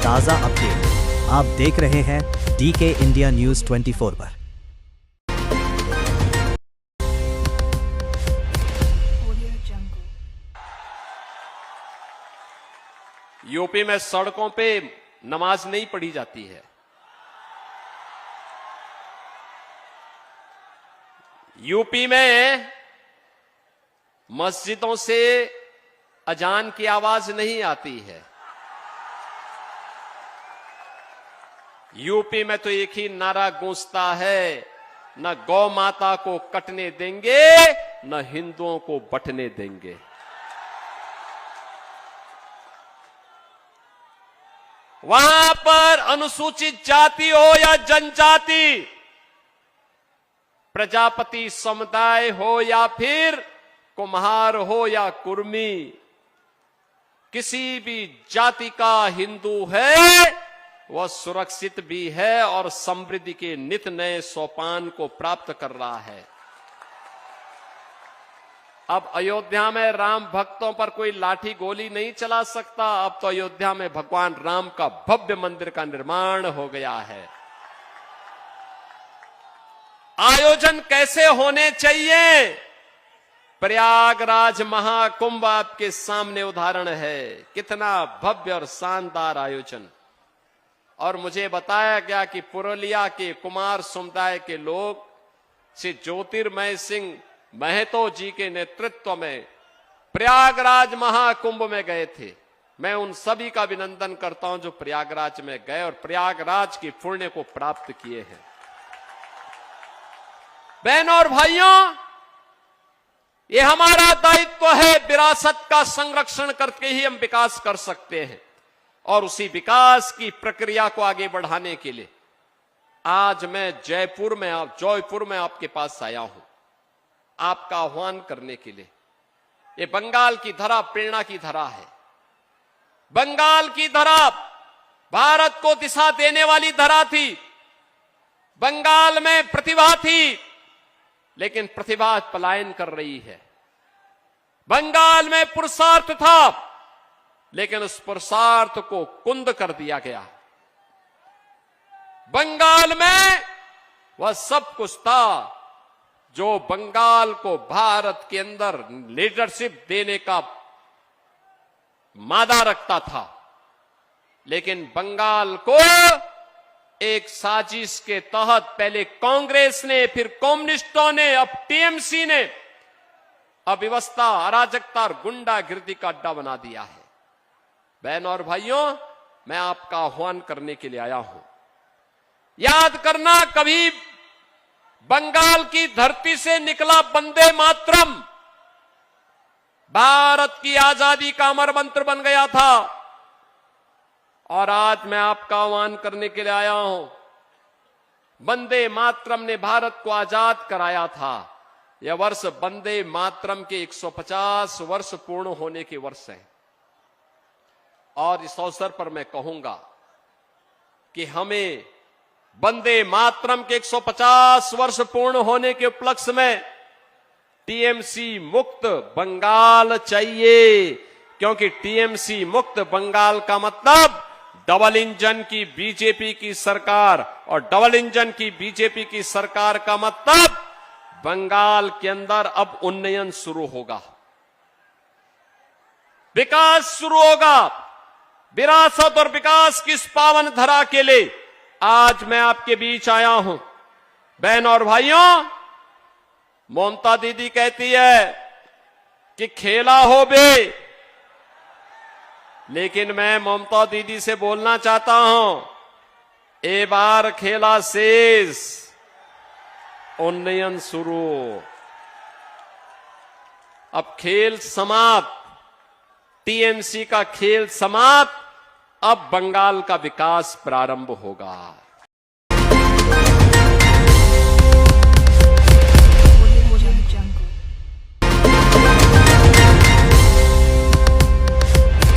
ताज़ा अपडेट आप देख रहे हैं डीके इंडिया न्यूज़ 24 पर। यूपी में सड़कों पे नमाज नहीं पढ़ी जाती है। यूपी में मस्जिदों से अजान की आवाज नहीं आती है। यूपी में तो एक ही नारा गूंजता है, न गौ माता को कटने देंगे न हिंदुओं को बंटने देंगे। वहां पर अनुसूचित जाति हो या जनजाति, प्रजापति समुदाय हो या फिर कुम्हार हो या कुर्मी, किसी भी जाति का हिंदू है वह सुरक्षित भी है और समृद्धि के नित नए सोपान को प्राप्त कर रहा है। अब अयोध्या में राम भक्तों पर कोई लाठी गोली नहीं चला सकता। अब तो अयोध्या में भगवान राम का भव्य मंदिर का निर्माण हो गया है। आयोजन कैसे होने चाहिए? प्रयागराज महाकुंभ आपके सामने उदाहरण है। कितना भव्य और शानदार आयोजन। और मुझे बताया गया कि पुरुलिया के कुमार समुदाय के लोग श्री ज्योतिर्मय सिंह महतो जी के नेतृत्व में प्रयागराज महाकुंभ में गए थे। मैं उन सभी का अभिनंदन करता हूं जो प्रयागराज में गए और प्रयागराज की पुण्य को प्राप्त किए हैं। बहनों और भाइयों, ये हमारा दायित्व है। विरासत का संरक्षण करके ही हम विकास कर सकते हैं और उसी विकास की प्रक्रिया को आगे बढ़ाने के लिए आज मैं जयपुर में आपके पास आया हूं, आपका आह्वान करने के लिए। ये बंगाल की धरा प्रेरणा की धरा है। बंगाल की धरा भारत को दिशा देने वाली धरा थी। बंगाल में प्रतिभा थी, लेकिन प्रतिभा पलायन कर रही है। बंगाल में पुरुषार्थ था, लेकिन उस पुरुषार्थ को कुंद कर दिया गया। बंगाल में वह सब कुछ था जो बंगाल को भारत के अंदर लीडरशिप देने का मादा रखता था, लेकिन बंगाल को एक साजिश के तहत पहले कांग्रेस ने, फिर कम्युनिस्टों ने, अब टीएमसी ने अव्यवस्था, अराजकता और गुंडागिर्दी का अड्डा बना दिया है। बहनों और भाइयों, मैं आपका आह्वान करने के लिए आया हूं। याद करना, कभी बंगाल की धरती से निकला वंदे मातरम भारत की आजादी का अमर मंत्र बन गया था। और आज मैं आपका आह्वान करने के लिए आया हूं। वंदे मातरम ने भारत को आजाद कराया था। यह वर्ष वंदे मातरम के 150 वर्ष पूर्ण होने के वर्ष है। और इस अवसर पर मैं कहूंगा कि हमें वंदे मातरम के 150 वर्ष पूर्ण होने के उपलक्ष्य में टीएमसी मुक्त बंगाल चाहिए, क्योंकि टीएमसी मुक्त बंगाल का मतलब डबल इंजन की बीजेपी की सरकार, और डबल इंजन की बीजेपी की सरकार का मतलब बंगाल के अंदर अब उन्नयन शुरू होगा, विकास शुरू होगा। विरासत और विकास की इस पावन धरा के लिए आज मैं आपके बीच आया हूं। बहनों और भाइयों, ममता दीदी कहती है कि खेला हो बे, लेकिन मैं ममता दीदी से बोलना चाहता हूं, ए बार खेला शेष, उन्नयन शुरू। अब खेल समाप्त, टीएमसी का खेल समाप्त, अब बंगाल का विकास प्रारंभ होगा।